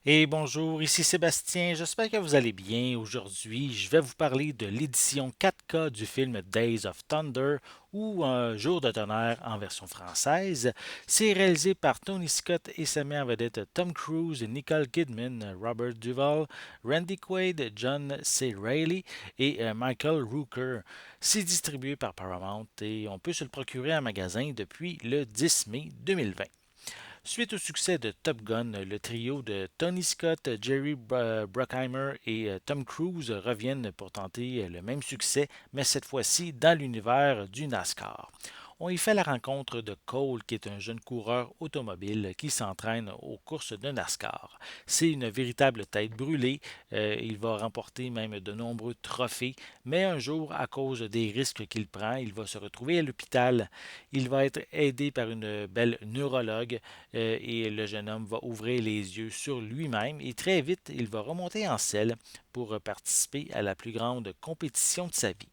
Et bonjour, ici Sébastien, j'espère que vous allez bien. Aujourd'hui, je vais vous parler de l'édition 4K du film Days of Thunder ou Un jour de tonnerre en version française. C'est réalisé par Tony Scott et sa mère vedette Tom Cruise, Nicole Kidman, Robert Duvall, Randy Quaid, John C. Reilly et Michael Rooker. C'est distribué par Paramount et on peut se le procurer en magasin depuis le 10 mai 2020. Suite au succès de Top Gun, le trio de Tony Scott, Jerry Bruckheimer et Tom Cruise reviennent pour tenter le même succès, mais cette fois-ci dans l'univers du NASCAR. On y fait la rencontre de Cole, qui est un jeune coureur automobile qui s'entraîne aux courses de NASCAR. C'est une véritable tête brûlée. Il va remporter même de nombreux trophées, mais un jour, à cause des risques qu'il prend, il va se retrouver à l'hôpital. Il va être aidé par une belle neurologue et le jeune homme va ouvrir les yeux sur lui-même et très vite, il va remonter en selle pour participer à la plus grande compétition de sa vie.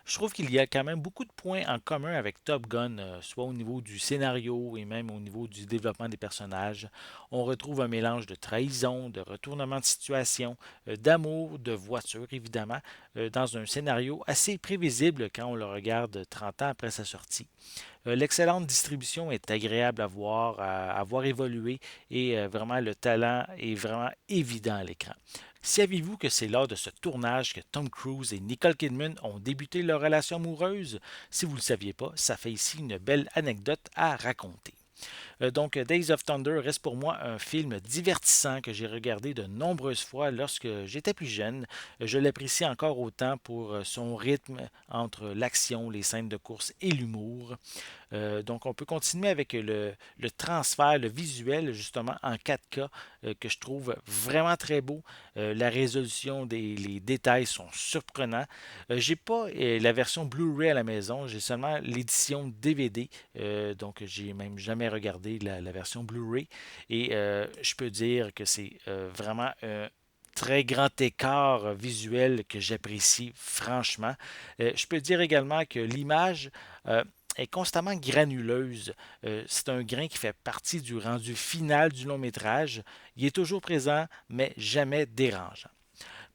Je trouve qu'il y a quand même beaucoup de points en commun avec Top Gun, soit au niveau du scénario et même au niveau du développement des personnages. On retrouve un mélange de trahison, de retournement de situation, d'amour, de voiture évidemment, dans un scénario assez prévisible quand on le regarde 30 ans après sa sortie. L'excellente distribution est agréable à voir évoluer et vraiment le talent est vraiment évident à l'écran. Saviez-vous que c'est lors de ce tournage que Tom Cruise et Nicole Kidman ont débuté leur relation amoureuse? Si vous ne le saviez pas, ça fait ici une belle anecdote à raconter. Donc, Days of Thunder reste pour moi un film divertissant que j'ai regardé de nombreuses fois lorsque j'étais plus jeune. Je l'apprécie encore autant pour son rythme entre l'action, les scènes de course et l'humour. Donc, on peut continuer avec le transfert, le visuel, justement, en 4K, que je trouve vraiment très beau. La résolution les détails sont surprenants. J'ai pas la version Blu-ray à la maison, j'ai seulement l'édition DVD. Donc, j'ai même jamais regardé la version Blu-ray. Et je peux dire que c'est vraiment un très grand écart visuel que j'apprécie franchement. Je peux dire également que l'image est constamment granuleuse. C'est un grain qui fait partie du rendu final du long métrage. Il est toujours présent, mais jamais dérangeant.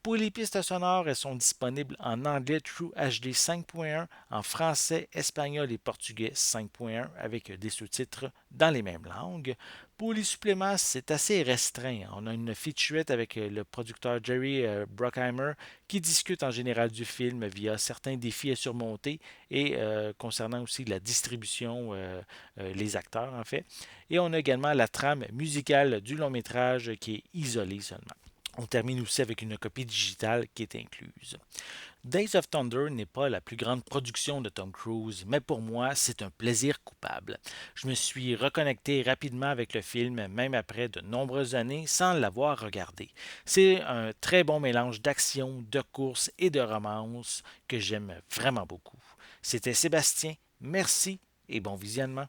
Pour les pistes sonores, elles sont disponibles en anglais True HD 5.1, en français, espagnol et portugais 5.1 avec des sous-titres dans les mêmes langues. Pour les suppléments, c'est assez restreint. On a une featurette avec le producteur Jerry Bruckheimer qui discute en général du film via certains défis à surmonter et concernant aussi la distribution, les acteurs en fait. Et on a également la trame musicale du long métrage qui est isolée seulement. On termine aussi avec une copie digitale qui est incluse. Days of Thunder n'est pas la plus grande production de Tom Cruise, mais pour moi, c'est un plaisir coupable. Je me suis reconnecté rapidement avec le film, même après de nombreuses années, sans l'avoir regardé. C'est un très bon mélange d'action, de course et de romance que j'aime vraiment beaucoup. C'était Sébastien, merci et bon visionnement.